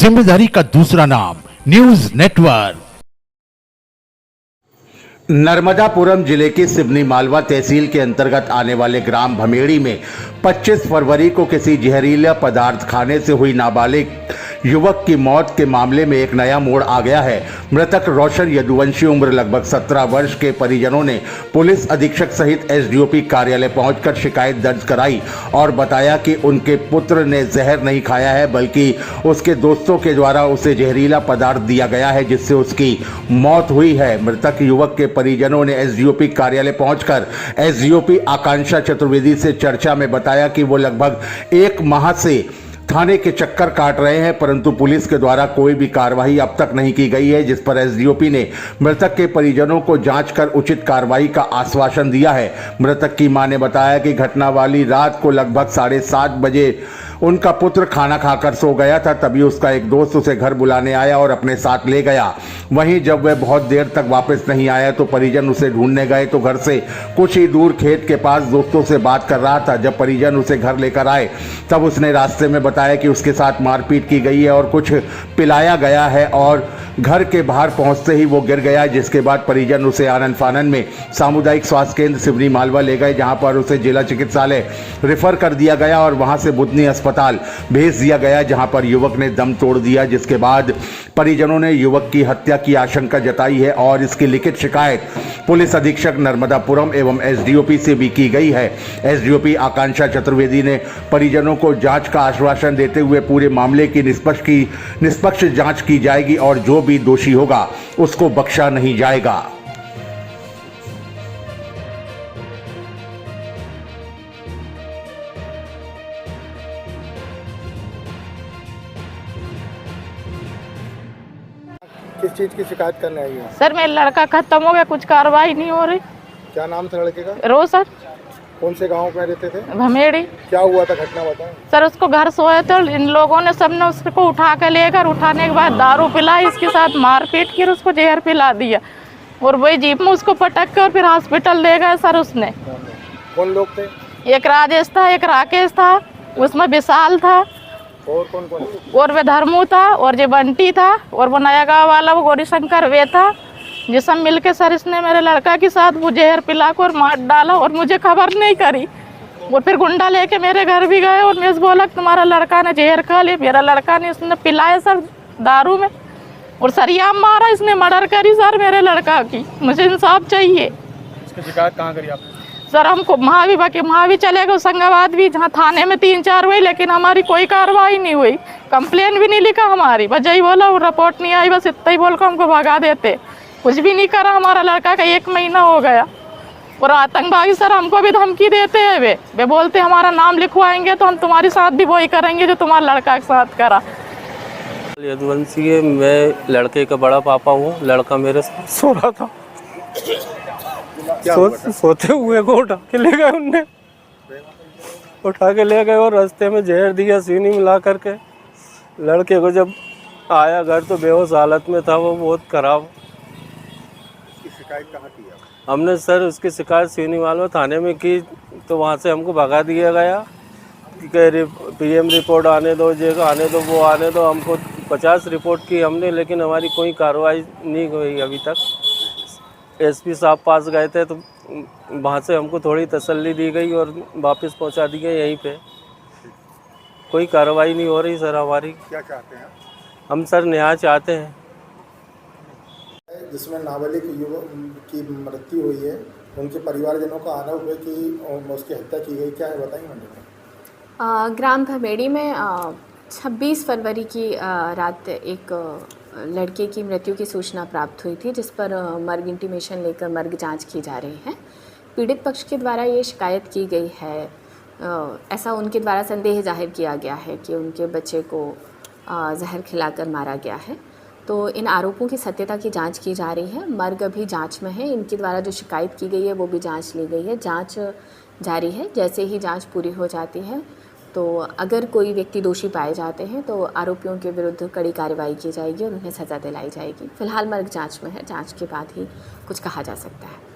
जिम्मेदारी का दूसरा नाम न्यूज नेटवर्क। नर्मदापुरम जिले की सिवनी मालवा तहसील के अंतर्गत आने वाले ग्राम भमेड़ी में 25 फरवरी को किसी जहरीला पदार्थ खाने से हुई नाबालिग युवक की मौत के मामले में एक नया मोड़ आ गया है। मृतक रोशन यदुवंशी उम्र लगभग 17 वर्ष के परिजनों ने पुलिस अधीक्षक सहित एसडीओपी कार्यालय पहुंचकर शिकायत दर्ज कराई और बताया कि उनके पुत्र ने जहर नहीं खाया है बल्कि उसके दोस्तों के द्वारा उसे जहरीला पदार्थ दिया गया है जिससे उसकी मौत हुई है। मृतक युवक के परिजनों ने एसडीओपी कार्यालय पहुंचकर एसडीओपी आकांक्षा चतुर्वेदी से चर्चा में बताया कि वो लगभग 1 माह से थाने के चक्कर काट रहे हैं परंतु पुलिस के द्वारा कोई भी कार्रवाई अब तक नहीं की गई है, जिस पर एसडीओपी ने मृतक के परिजनों को जांच कर उचित कार्रवाई का आश्वासन दिया है। मृतक की मां ने बताया कि घटना वाली रात को लगभग 7:30 बजे उनका पुत्र खाना खाकर सो गया था, तभी उसका एक दोस्त उसे घर बुलाने आया और अपने साथ ले गया। वहीं जब वह बहुत देर तक वापस नहीं आया तो परिजन उसे ढूंढने गए तो घर से कुछ ही दूर खेत के पास दोस्तों से बात कर रहा था। जब परिजन उसे घर लेकर आए तब उसने रास्ते में बताया कि उसके साथ मारपीट की गई है और कुछ पिलाया गया है और घर के बाहर पहुंचते ही वो गिर गया, जिसके बाद परिजन उसे आनन फानन में सामुदायिक स्वास्थ्य केंद्र सिवनी मालवा ले गए, जहां पर उसे जिला चिकित्सालय रेफर कर दिया गया और वहां से बुधनी अस्पताल भेज दिया गया, जहां पर युवक ने दम तोड़ दिया। जिसके बाद परिजनों ने युवक की हत्या की आशंका जताई है और इसकी लिखित शिकायत पुलिस अधीक्षक नर्मदापुरम एवं एसडीओपी से भी की गई है। एसडीओपी आकांक्षा चतुर्वेदी ने परिजनों को जांच का आश्वासन देते हुए पूरे मामले की निष्पक्ष जांच की जाएगी और जो भी दोषी होगा उसको बख्शा नहीं जाएगा। किस चीज की शिकायत करने आई है? सर मेरा लड़का खत्म हो गया, कुछ कार्रवाई नहीं हो रही। क्या नाम था लड़के का? रोशन। कौन से गांव में रहते थे? भमेड़ी। क्या हुआ था, घटना बताएं। सर उसको घर सोए थे, इन लोगों ने सबने उसको उठा के लेकर उठाने के बाद दारू पिलाई, इसके साथ मारपीट की, उसको जहर पिला दिया और वही जीप में उसको पटक कर फिर हॉस्पिटल ले गए। सर उसने कौन लोग थे? एक राजेश था, एक राकेश था, उसमें विशाल था और कौन कौन? और वे धर्मू था और जो बंटी था और वो नया गाँव वाला वो गौरी शंकर वे था। ये सब मिलके सर इसने मेरे लड़का के साथ वो जहर पिला कर मार डाला और मुझे खबर नहीं करी। वो फिर गुंडा लेके मेरे घर भी गए और मैं बोला तुम्हारा लड़का ने जहर खा लिया। मेरा लड़का ने इसने पिलाया सर दारू में और सरियाम मारा, इसने मर्डर करी सर मेरे लड़का की। मुझे इंसाफ चाहिए। इसकी शिकायत कहाँ करी आपने? सर हमको महावी चले गए, होशंगाबाद भी, जहाँ थाने में 3-4 हुई लेकिन हमारी कोई कार्रवाई नहीं हुई, कंप्लेन भी नहीं लिखा हमारी। बस यही बोला वो रिपोर्ट नहीं आई, बस इतना ही बोल कर हमको भगा देते, कुछ भी नहीं करा। हमारा लड़का का 1 महीना हो गया और आतंकवादी सर हमको भी धमकी देते हैं। वे बोलते हमारा नाम लिखवाएंगे तो हम तुम्हारे साथ भी वही करेंगे जो तुम्हारे लड़का के साथ करा। यदुवंशी है, मैं लड़के का बड़ा पापा हूँ। लड़का मेरे साथ सो रहा था, सोते हुए को उठा के ले गए, उनने उठा के ले गए और रास्ते में जहर दिया चीनी मिला करके। लड़के को जब आया घर तो बेहोश हालत में था, वो बहुत खराब। शिकायत कहाँ की है? हमने सर उसकी शिकायत सिवनी मालवा थाने में की तो वहाँ से हमको भगा दिया गया कि पीएम रिपोर्ट आने दो, जे आने दो, वो आने दो। हमको 50 रिपोर्ट की हमने, लेकिन हमारी कोई कार्रवाई नहीं हुई अभी तक। एसपी साहब पास गए थे तो वहाँ से हमको थोड़ी तसल्ली दी गई और वापस पहुँचा दी गई यहीं पे। कोई कार्रवाई नहीं हो रही सर हमारी। क्या चाहते हैं? हम सर न्याय चाहते हैं। जिसमें नाबालिग युवक की मृत्यु हुई है, उनके परिवारजनों का आरोप है कि उसकी हत्या की गई, क्या है बताएंगे? ग्राम भमेड़ी में 26 फरवरी की रात एक लड़के की मृत्यु की सूचना प्राप्त हुई थी, जिस पर मर्ग इंटीमेशन लेकर मर्ग जांच की जा रही है। पीड़ित पक्ष के द्वारा ये शिकायत की गई है, ऐसा उनके द्वारा संदेह जाहिर किया गया है कि उनके बच्चे को जहर खिलाकर मारा गया है। तो इन आरोपों की सत्यता की जांच की जा रही है। मर्ग अभी जांच में है, इनके द्वारा जो शिकायत की गई है वो भी जांच ली गई है, जांच जारी है। जैसे ही जांच पूरी हो जाती है तो अगर कोई व्यक्ति दोषी पाए जाते हैं तो आरोपियों के विरुद्ध कड़ी कार्रवाई की जाएगी और उन्हें सज़ा दिलाई जाएगी। फिलहाल मर्ग जांच में है, जांच के बाद ही कुछ कहा जा सकता है।